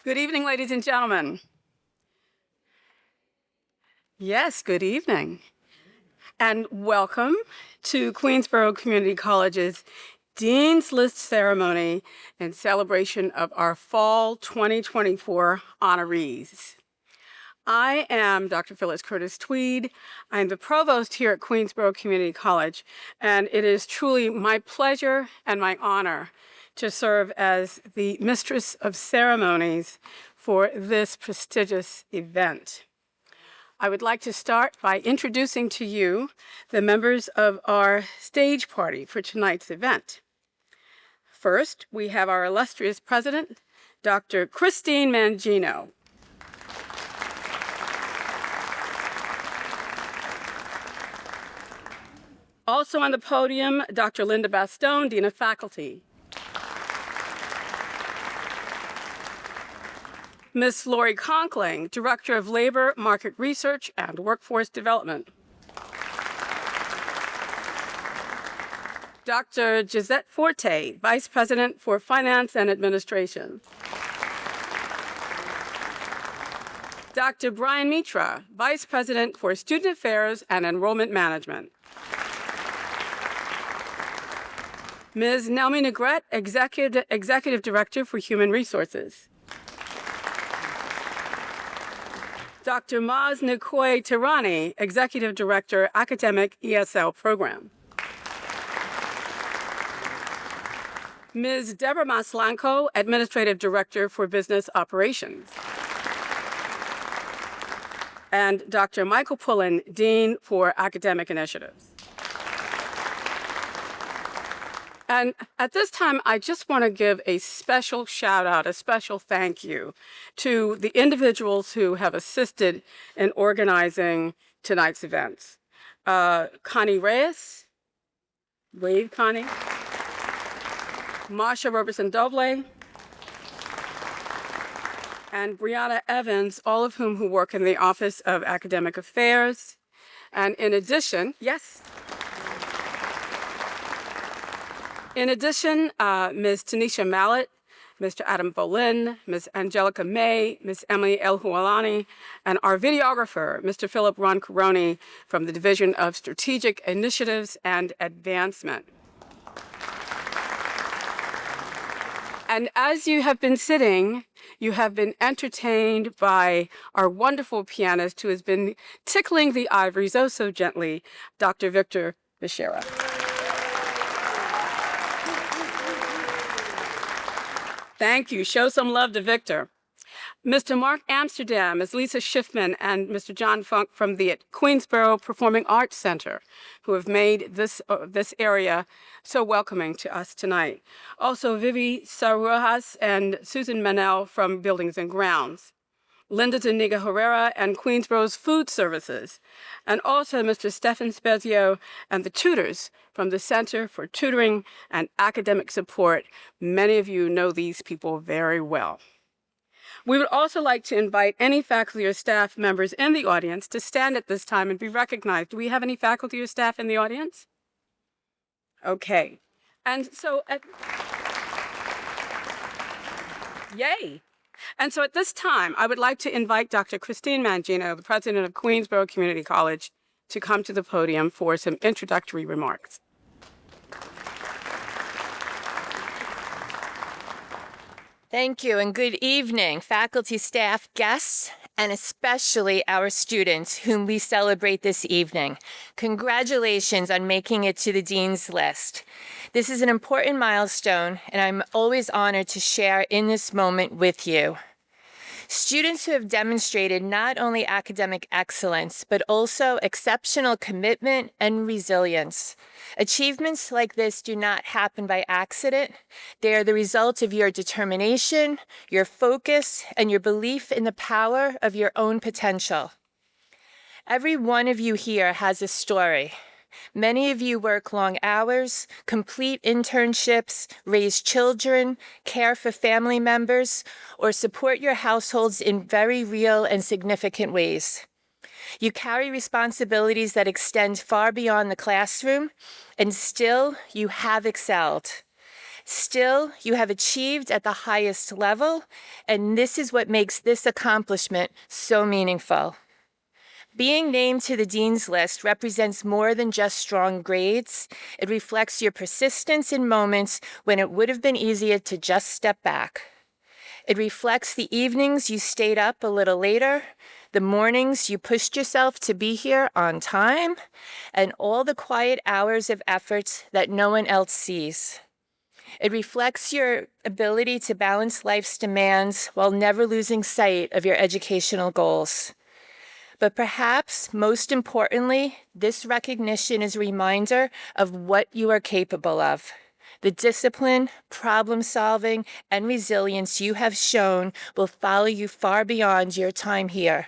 Good evening, ladies and gentlemen. Yes, good evening. And welcome to Queensborough Community College's Dean's List ceremony in celebration of our Fall 2024 honorees. I am Dr. Phyllis Curtis Tweed. I'm the provost here at Queensborough Community College, and it is truly my pleasure and my honor to serve as the mistress of ceremonies for this prestigious event. I would like to start by introducing to you the members of our stage party for tonight's event. First, we have our illustrious president, Dr. Christine Mangino. Also on the podium, Dr. Linda Bastone, Dean of Faculty. Ms. Lori Conkling, Director of Labor, Market Research, and Workforce Development. Dr. Gisette Forte, Vice President for Finance and Administration. Dr. Brian Mitra, Vice President for Student Affairs and Enrollment Management. Ms. Naomi Negrete, Executive Director for Human Resources. Dr. Maz Nikoy Tirani, Executive Director, Academic ESL Program. Ms. Deborah Maslanko, Administrative Director for Business Operations. And Dr. Michael Pullen, Dean for Academic Initiatives. And at this time, I just want to give a special shout out, a special thank you to the individuals who have assisted in organizing tonight's events. Connie Reyes, wave Connie, Marsha Roberson-Doble, and Brianna Evans, all of whom who work in the Office of Academic Affairs. And in addition, yes? In addition, Ms. Tanisha Mallet, Mr. Adam Bolin, Ms. Angelica May, Ms. Emily El Hualani, and our videographer, Mr. Philip Roncaroni from the Division of Strategic Initiatives and Advancement. And as you have been sitting, you have been entertained by our wonderful pianist who has been tickling the ivories oh so gently, Dr. Victor Bechera. Thank you. Show some love to Victor. Mr. Mark Amsterdam, Ms. Lisa Schiffman, and Mr. John Funk from the Queensborough Performing Arts Center, who have made this area so welcoming to us tonight. Also, Vivi Sarujas and Susan Manel from Buildings and Grounds. Linda Zuniga Herrera and Queensborough's Food Services, and also Mr. Stefan Spezio and the tutors from the Center for Tutoring and Academic Support. Many of you know these people very well. We would also like to invite any faculty or staff members in the audience to stand at this time and be recognized. Do we have any faculty or staff in the audience? Okay. And so, yay. And so at this time, I would like to invite Dr. Christine Mangino, the president of Queensborough Community College, to come to the podium for some introductory remarks. Thank you, and good evening, faculty, staff, guests, and especially our students whom we celebrate this evening. Congratulations on making it to the Dean's List. This is an important milestone, and I'm always honored to share in this moment with you. Students who have demonstrated not only academic excellence, but also exceptional commitment and resilience. Achievements like this do not happen by accident. They are the result of your determination, your focus, and your belief in the power of your own potential. Every one of you here has a story. Many of you work long hours, complete internships, raise children, care for family members, or support your households in very real and significant ways. You carry responsibilities that extend far beyond the classroom, and still you have excelled. Still, you have achieved at the highest level, and this is what makes this accomplishment so meaningful. Being named to the Dean's List represents more than just strong grades. It reflects your persistence in moments when it would have been easier to just step back. It reflects the evenings you stayed up a little later, the mornings you pushed yourself to be here on time, and all the quiet hours of efforts that no one else sees. It reflects your ability to balance life's demands while never losing sight of your educational goals. But perhaps most importantly, this recognition is a reminder of what you are capable of. The discipline, problem solving, and resilience you have shown will follow you far beyond your time here.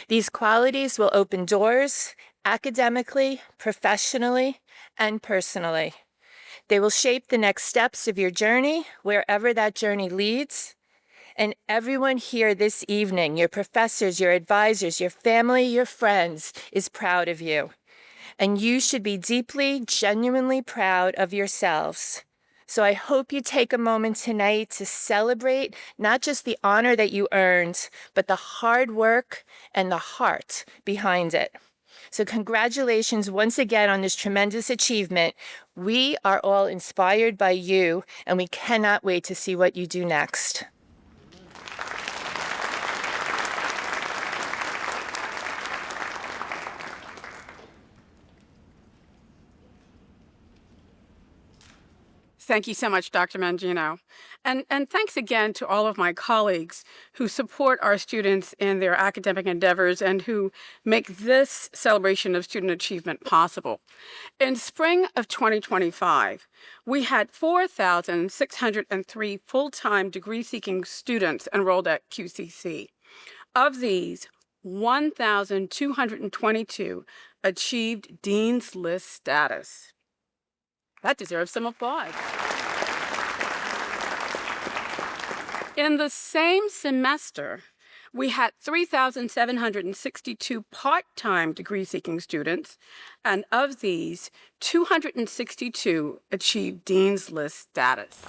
These qualities will open doors academically, professionally, and personally. They will shape the next steps of your journey, wherever that journey leads. And everyone here this evening, your professors, your advisors, your family, your friends, is proud of you. And you should be deeply, genuinely proud of yourselves. So I hope you take a moment tonight to celebrate not just the honor that you earned, but the hard work and the heart behind it. So congratulations once again on this tremendous achievement. We are all inspired by you, and we cannot wait to see what you do next. Thank you so much, Dr. Mangino. And thanks again to all of my colleagues who support our students in their academic endeavors and who make this celebration of student achievement possible. In spring of 2025, we had 4,603 full-time degree-seeking students enrolled at QCC. Of these, 1,222 achieved Dean's List status. That deserves some applause. In the same semester, we had 3,762 part-time degree-seeking students, and of these, 262 achieved Dean's List status.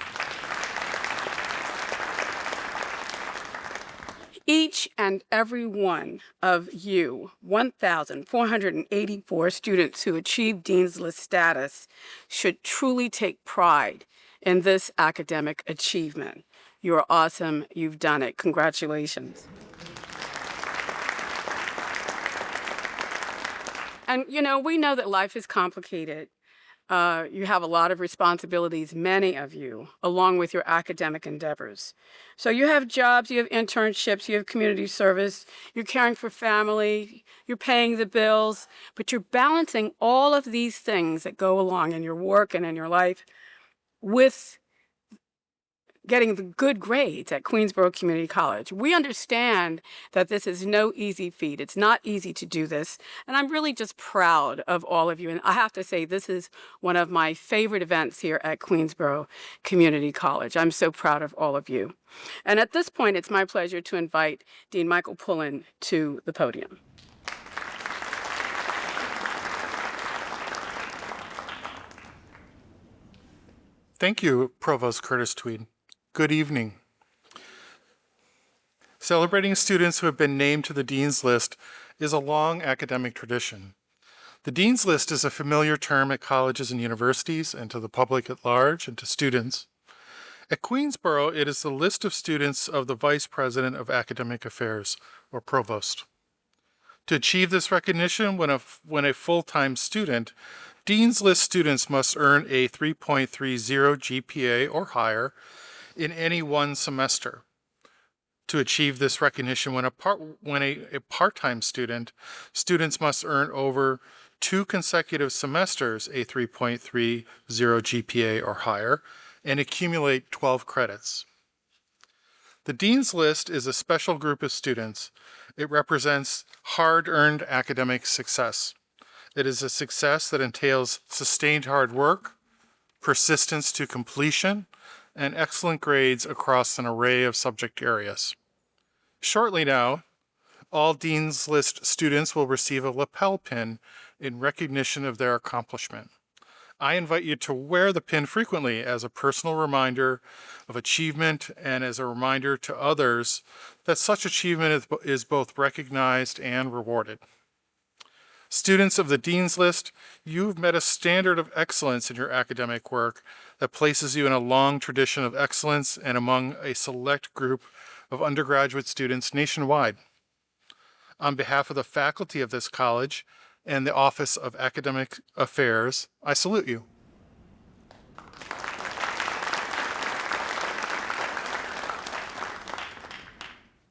Each and every one of you, 1,484 students who achieved Dean's List status, should truly take pride in this academic achievement. You're awesome. You've done it. Congratulations. And, we know that life is complicated. You have a lot of responsibilities, many of you, along with your academic endeavors. So you have jobs, you have internships, you have community service, you're caring for family, you're paying the bills, but you're balancing all of these things that go along in your work and in your life with getting the good grades at Queensborough Community College. We understand that this is no easy feat. It's not easy to do this. And I'm really just proud of all of you. And I have to say, this is one of my favorite events here at Queensborough Community College. I'm so proud of all of you. And at this point, it's my pleasure to invite Dean Michael Pullen to the podium. Thank you, Provost Curtis Tweed. Good evening. Celebrating students who have been named to the Dean's List is a long academic tradition. The Dean's List is a familiar term at colleges and universities and to the public at large and to students. At Queensborough, it is the list of students of the Vice President of Academic Affairs, or Provost. To achieve this recognition when a full-time student, Dean's List students must earn a 3.30 GPA or higher in any one semester. To achieve this recognition when a part-time student, students must earn over 2 consecutive semesters a 3.30 GPA or higher and accumulate 12 credits. The Dean's List is a special group of students. It represents hard-earned academic success. It is a success that entails sustained hard work, persistence to completion, and excellent grades across an array of subject areas. Shortly now, all Dean's List students will receive a lapel pin in recognition of their accomplishment. I invite you to wear the pin frequently as a personal reminder of achievement and as a reminder to others that such achievement is both recognized and rewarded. Students of the Dean's List, you've met a standard of excellence in your academic work that places you in a long tradition of excellence and among a select group of undergraduate students nationwide. On behalf of the faculty of this college and the Office of Academic Affairs, I salute you.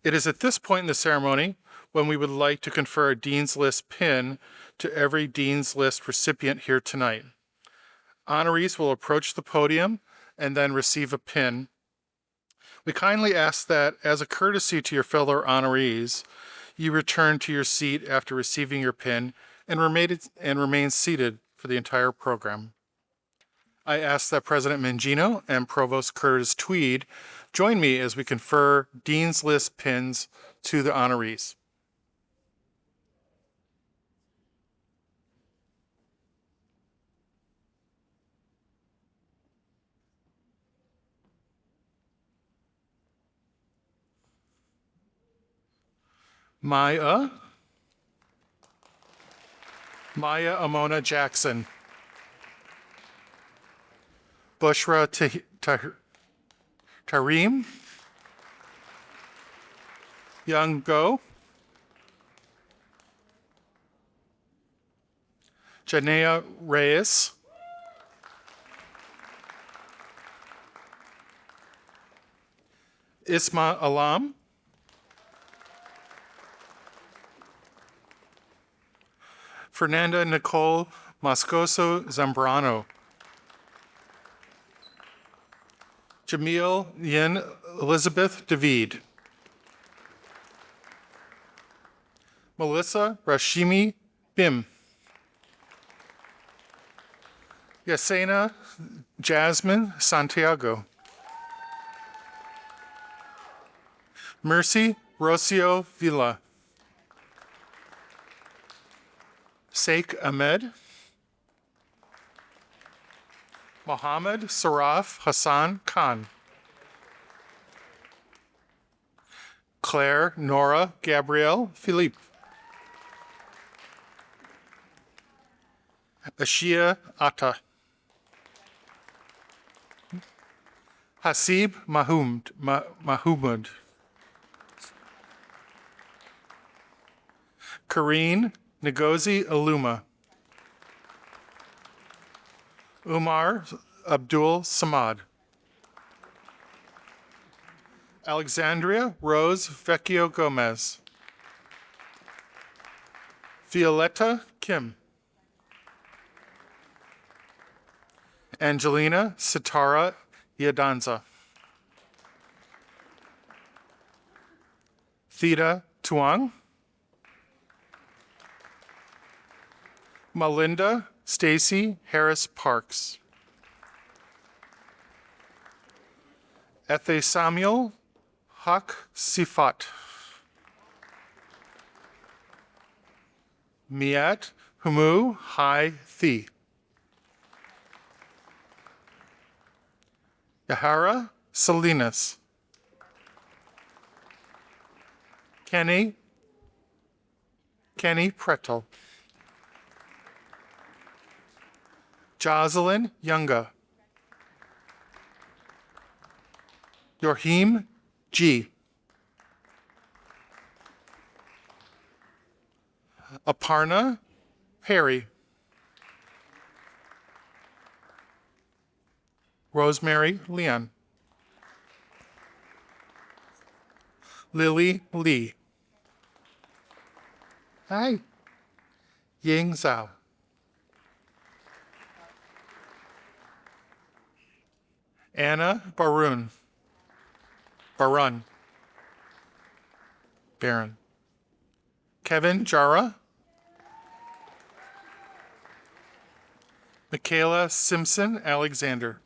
It is at this point in the ceremony when we would like to confer a Dean's List pin to every Dean's List recipient here tonight. Honorees will approach the podium and then receive a pin. We kindly ask that, as a courtesy to your fellow honorees, you return to your seat after receiving your pin and remain seated for the entire program. I ask that President Mangino and Provost Curtis Tweed join me as we confer Dean's List pins to the honorees. Maya Amona Jackson. Bushra Tareem. Young Go. Janea Reyes. Isma Alam. Fernanda Nicole Moscoso Zambrano. Jamil Yin Elizabeth David. Melissa Rashimi Bim. Yasena Jasmine Santiago. Mercy Rocio Villa. Sheikh Ahmed. Mohammed Saraf Hassan Khan. Claire Nora Gabrielle Philippe. Ashia Atta. Hasib Mahmoud. Kareen Ngozi Aluma. Umar Abdul Samad. Alexandria Rose Vecchio Gomez. Violetta Kim. Angelina Sitara Yadanza. Theta Tuang. Melinda Stacy Harris Parks. Ethe Samuel Haq Sifat. Miat Humu Hai Thi. Yahara Salinas. Kenny Pretel. Jocelyn Younga. Yorhim G. Aparna Perry. Rosemary Leon. Lily Lee. Hi. Ying Zhao. Anna Barun. Baron. Kevin Jara. Michaela Simpson Alexander.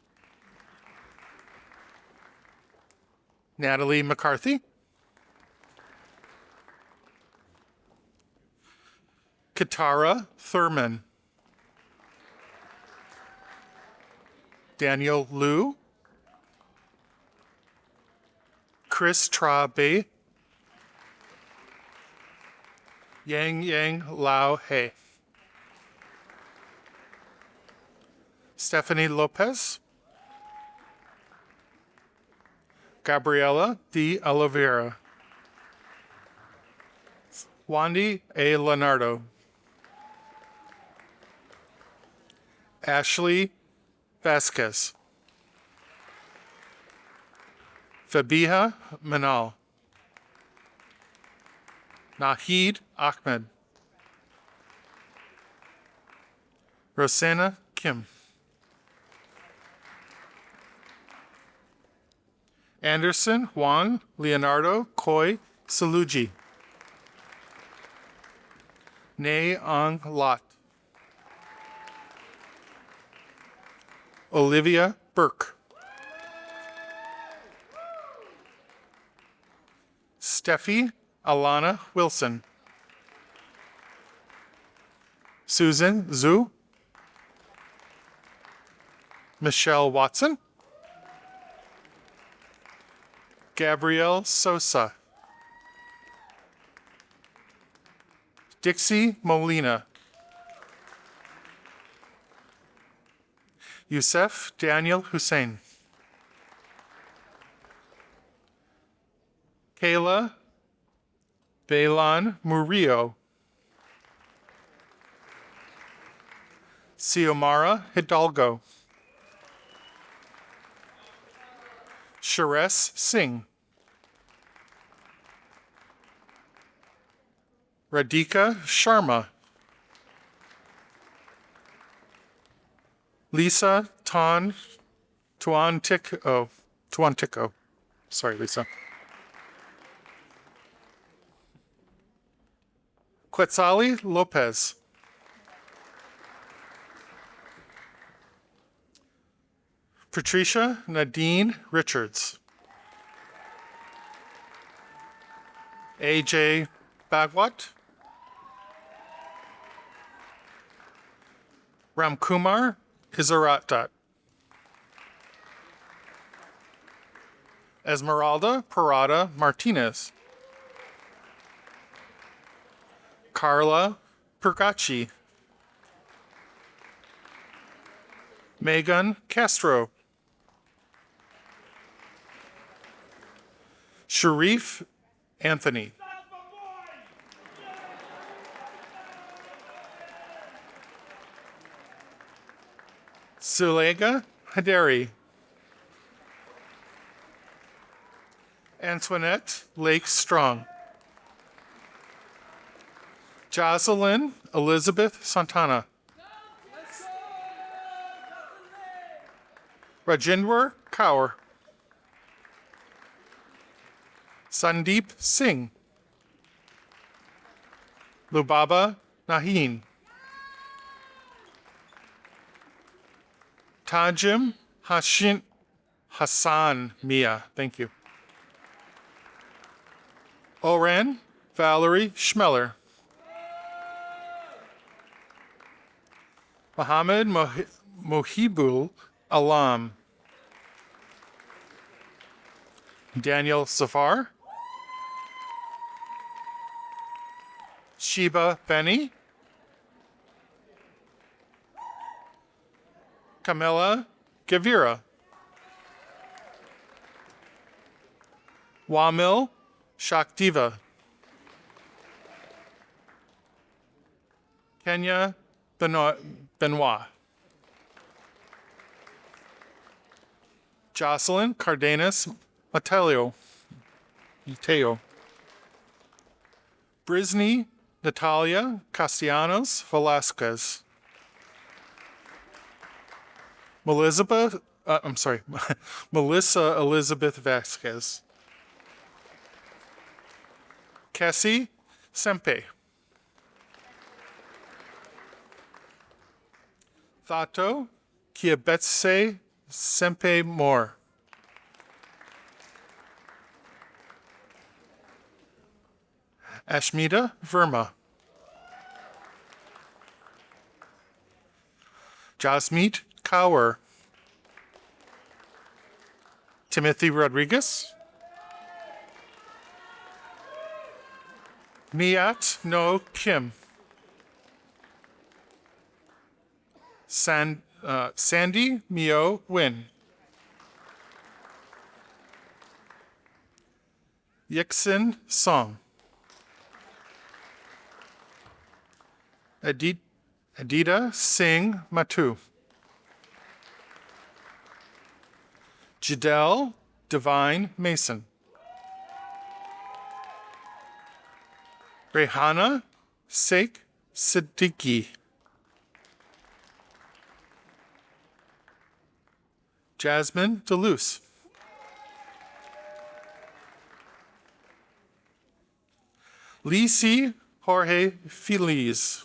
Natalie McCarthy. Katara Thurman. Daniel Liu, Chris Trabe, Yang Lao He, Stephanie Lopez, Gabriela de Oliveira, Wandy A. Leonardo, Ashley Vasquez, Fabiha Manal, Nahid Ahmed, Rosanna Kim, Anderson Juan Leonardo Koi Saluji, Nay Ang Lot, Olivia Burke, Steffi Alana Wilson, Susan Zhu, Michelle Watson, Gabrielle Sosa, Dixie Molina, Youssef Daniel Hussein, Kayla Bailon Murillo, Xiomara Hidalgo, Shares Singh, Radhika Sharma, Lisa Tuantico. Sorry, Lisa. Quetzali Lopez, Patricia Nadine Richards, AJ Bagwat, Ramkumar Isaratat, Esmeralda Parada Martinez, Carla Pergacci, Megan Castro, Sharif Anthony, Sulega Haderi, Antoinette Lake Strong, Jocelyn Elizabeth Santana, Rajendra Kaur, Sandeep Singh, Lubaba Naheen, Tajim Hassan Mia, thank you. Oren Valerie Schmeller, Mohammed Mohibul Alam, Daniel Safar, Sheba Benny, Camilla Gavira, Wamil Shaktiva, Kenya Benoit, Jocelyn Cardenas Mateo, Brisney Natalia Castellanos Velasquez, Melissa Elizabeth Vasquez, Cassie Sempe, Thato Kiabetse Sempe Moore, Ashmita Verma, Jasmeet Kaur, Timothy Rodriguez. Miat No Kim. Sandy Mio Win. Yixin Song. Adita Singh Matu. Jadel Divine Mason. Rehana Sheikh Siddiqui. Jasmine DeLuce. Lisi Jorge Feliz.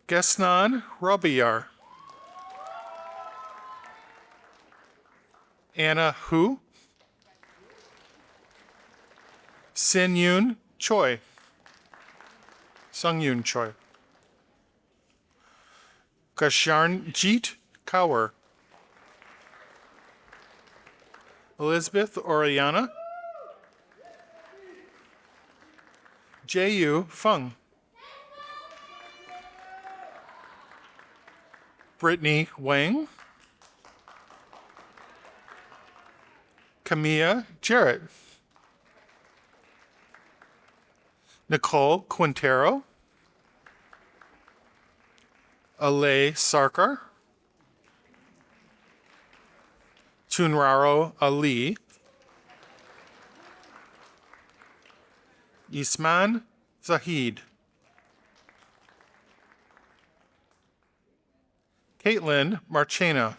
Gesnan Robillard. Anna Hu. Sin Yoon Choi. Sung Yoon Choi. Kasharnjeet Kaur. Elizabeth Oriana. J.U. Fung. Brittany Wang. Camilla Jarrett. Nicole Quintero. Alay Sarkar. Tunraro Ali. Isman Zahid. Caitlin Marchena.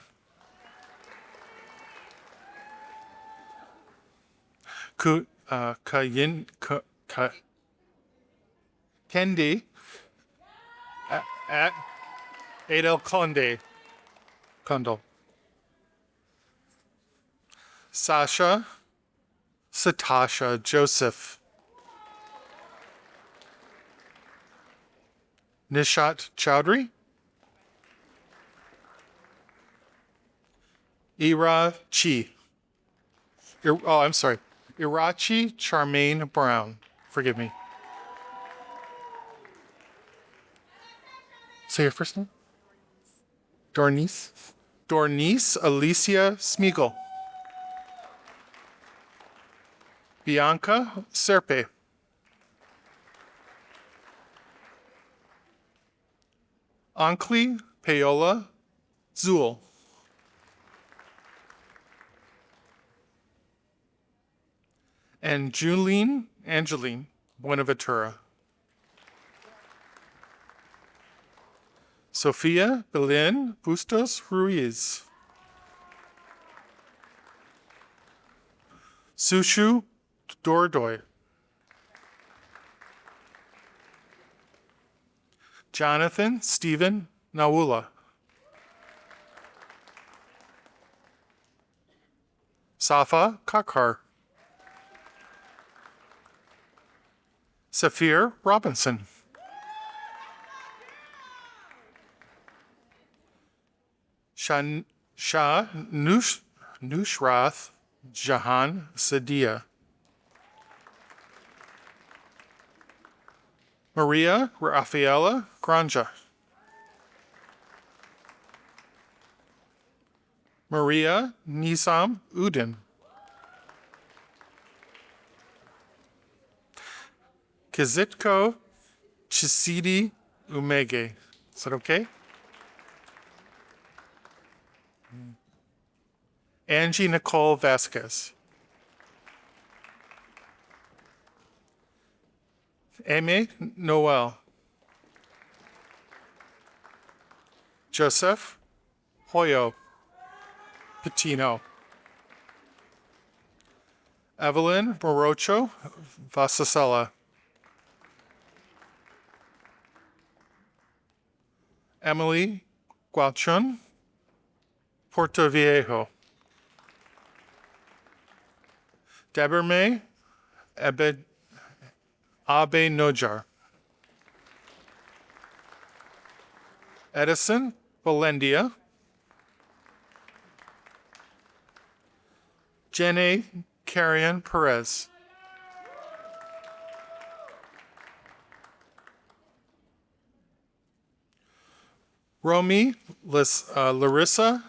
Kendi at Adel Conde. Condal. Sasha Satasha Joseph. Nishat Chowdhury. Ira Chi. I'm sorry. Irachi Charmaine Brown. Forgive me. Say your first name? Dornice. Dornice Alicia Smeagol. Bianca Serpe. Ankli Paola Zul. And Angeline Buenaventura. Sofia Belen Bustos Ruiz. Sushu Dordoy. Jonathan Stephen Nawula. Safa Kakar. Safir Robinson. Shah Nushrath Jahan Sadia. Maria Rafaela Granja. Maria Nizam Udin. Kizitko Chisidi Umege. Is that okay? Angie Nicole Vasquez. Aimee Noel. Joseph Hoyo Patino. Evelyn Morocho Vasasela. Emily Gualchun Portoviejo. Deborah Abe Nojar. Edison Valendia. Jenny Carrion Perez. Romy Larissa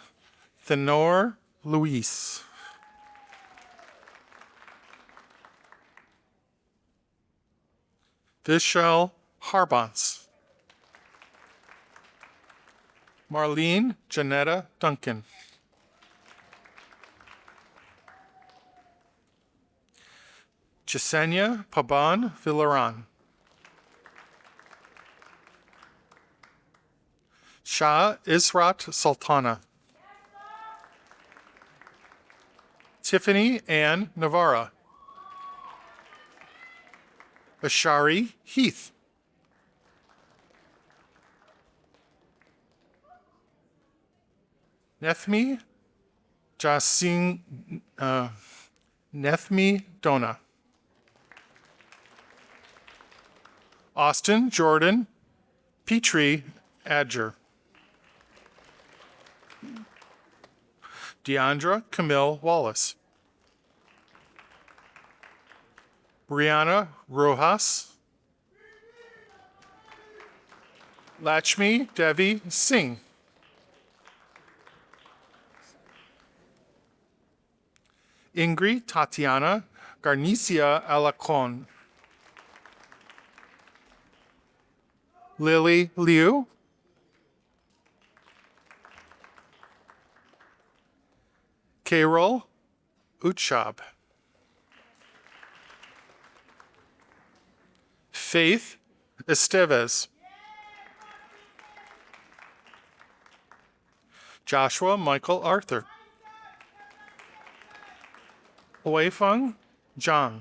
Thenor Luis. Vishal Harbons. Marlene Janetta Duncan. Jasenia Paban Villaran. Shah Israt Sultana. Tiffany Ann Navarra. Ashari Heath. Nethmi Jasing Nethmi Dona. Austin Jordan Petrie Adger. Deandra Camille Wallace. Brianna Rojas. Lachmi Devi Singh. Ingrid Tatiana Garnicia Alacon. Lily Liu. Carol Utshab. Faith Estevez. Joshua Michael Arthur. Weifeng Zhang.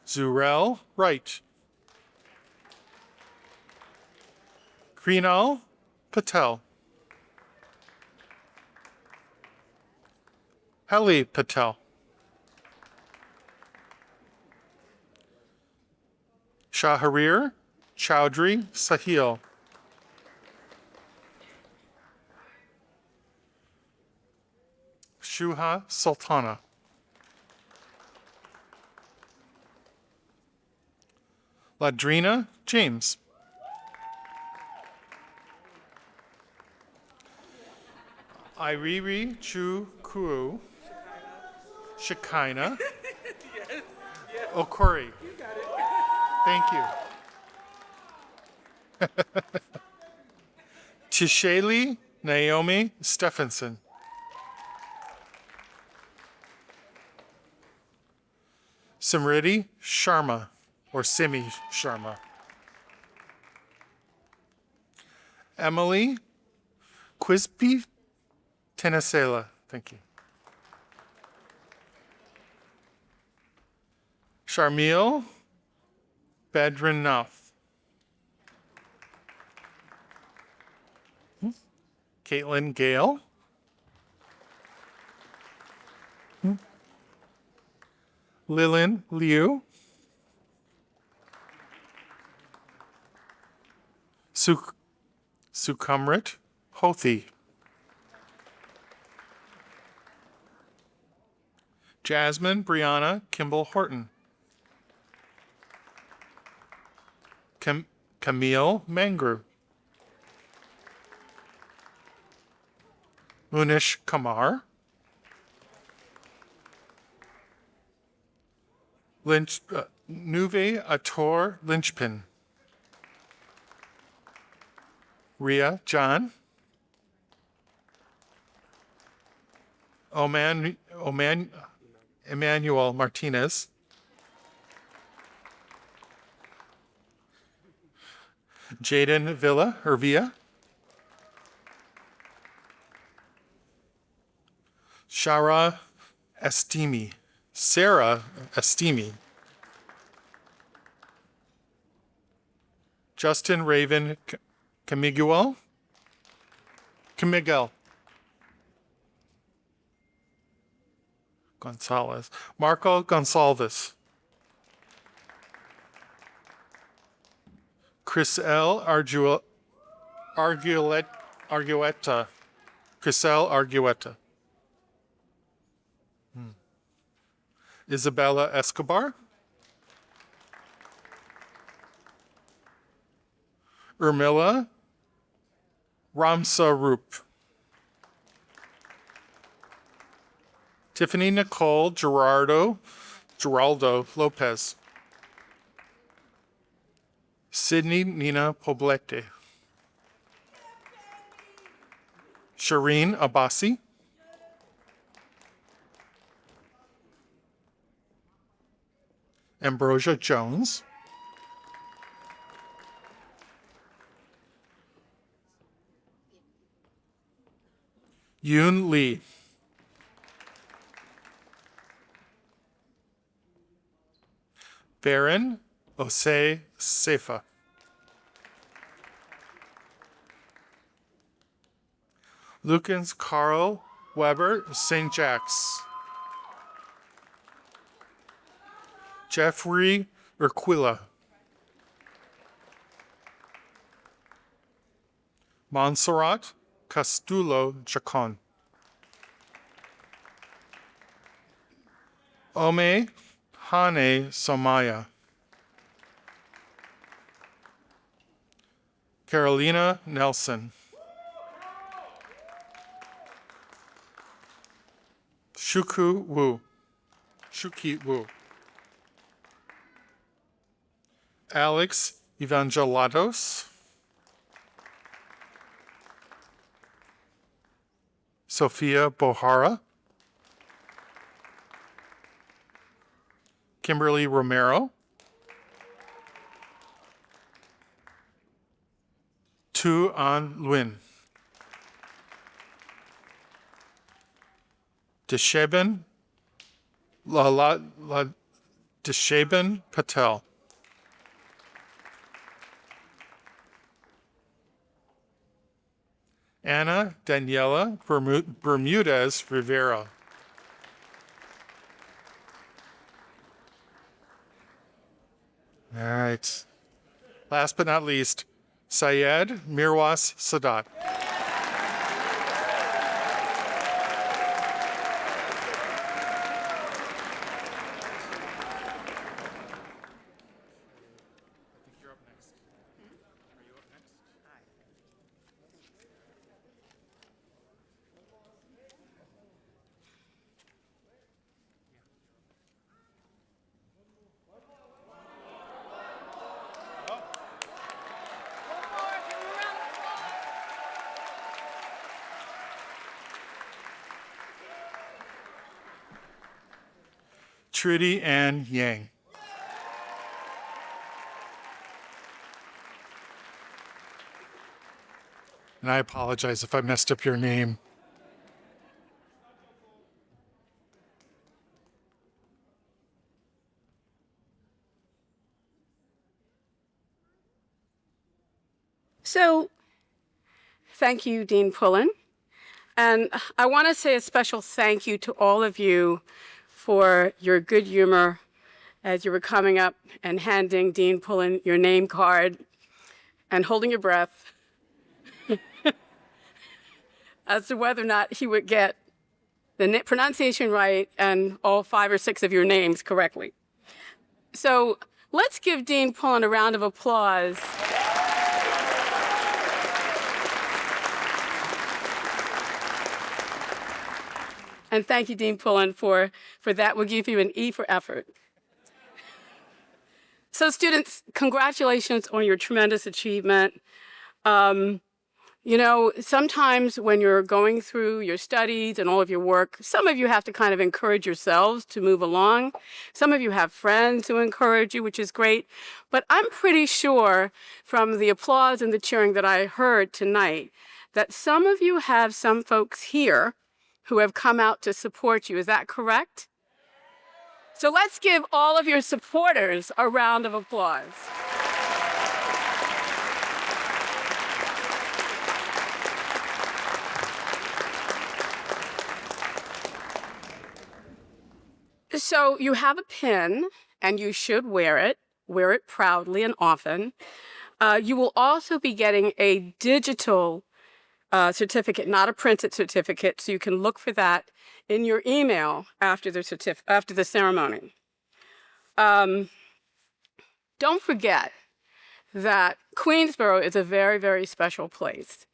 Zurel Wright. Krinal Patel. Heli Patel. Shahrir Chowdhury Sahil. Shuha Sultana. Ladrina James. Iriri Chu Kuu. Shekinah. Okori. Thank you. Tishayli Naomi Stephenson. Simriti Sharma, or Simi Sharma. Emily Quispe Tenasela. Thank you. Sharmil Badrinath. Caitlin Gale. Lillian Liu. Sukumrit Hothi. Jasmine Brianna Kimball Horton. Camille Mangru. Munish Kamar. Nuve Ator Lynchpin. Ria John. Emmanuel Martinez. Jaden Villa. Sarah Estimi. Justin Raven Camiguel. Gonzalez. Marco Gonsalves. Chris L. Argueta. Chris L. Argueta. Isabella Escobar, Urmila Ramsarup, Tiffany Nicole Geraldo Lopez, Sydney Nina Poblete, Shireen Abbasi, Ambrosia Jones, Yoon Lee, Baron Osei Sefa, Lucas Carl Weber St. Jacques, Jeffrey Urquilla, Montserrat Castulo Chacon, Ome Hane Somaya, Carolina Nelson, Shuki Wu, Alex Evangelatos, Sophia Bohara, Kimberly Romero, Tu An Nguyen, Deshaben Deshaben Patel, Anna Daniela Bermudez Rivera, all right. Last but not least, Syed Mirwas Sadat. Trudy Ann Yang. And I apologize if I messed up your name. So, thank you, Dean Pullen. And I want to say a special thank you to all of you for your good humor as you were coming up and handing Dean Pullen your name card and holding your breath as to whether or not he would get the pronunciation right and all 5 or 6 of your names correctly. So let's give Dean Pullen a round of applause. And thank you, Dean Pullen, for that. We'll give you an E for effort. So students, congratulations on your tremendous achievement. You know, sometimes when you're going through your studies and all of your work, some of you have to kind of encourage yourselves to move along. Some of you have friends who encourage you, which is great. But I'm pretty sure from the applause and the cheering that I heard tonight that some of you have some folks here who have come out to support you. Is that correct? So let's give all of your supporters a round of applause. So you have a pin, and you should wear it. Wear it proudly and often. You will also be getting a digital certificate, not a printed certificate, so you can look for that in your email after the ceremony. Don't forget that Queensboro is a very, very special place.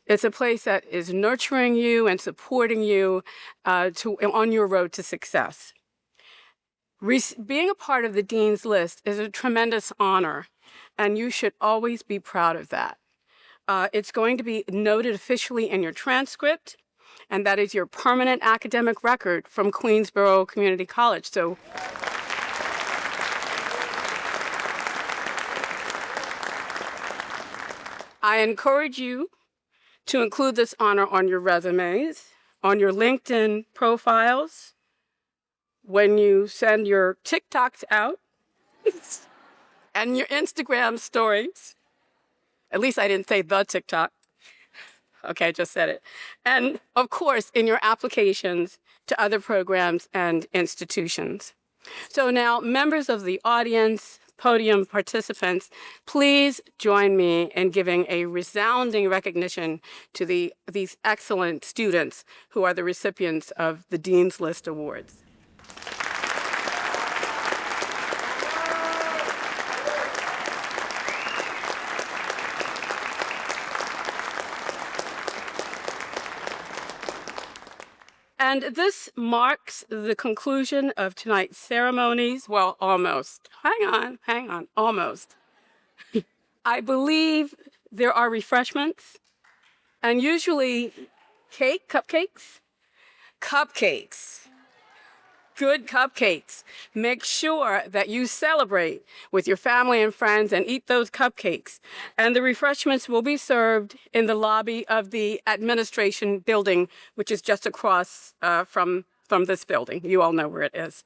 It's a place that is nurturing you and supporting you on your road to success. Being a part of the Dean's List is a tremendous honor, and you should always be proud of that. It's going to be noted officially in your transcript, and that is your permanent academic record from Queensboro Community College. So I encourage you to include this honor on your resumes, on your LinkedIn profiles, when you send your TikToks out, and your Instagram stories. At least I didn't say the TikTok. Okay, I just said it. And of course, in your applications to other programs and institutions. So now, members of the audience, podium participants, please join me in giving a resounding recognition to these excellent students who are the recipients of the Dean's List Awards. And this marks the conclusion of tonight's ceremonies. Well, almost. Hang on, almost. I believe there are refreshments, and usually cupcakes. Good cupcakes. Make sure that you celebrate with your family and friends and eat those cupcakes. And the refreshments will be served in the lobby of the administration building, which is just across from this building. You all know where it is.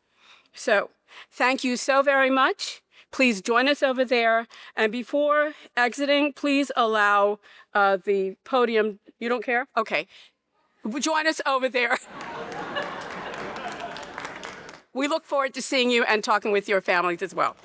So thank you so very much. Please join us over there. And before exiting, please allow the podium. You don't care? Okay. Join us over there. We look forward to seeing you and talking with your families as well.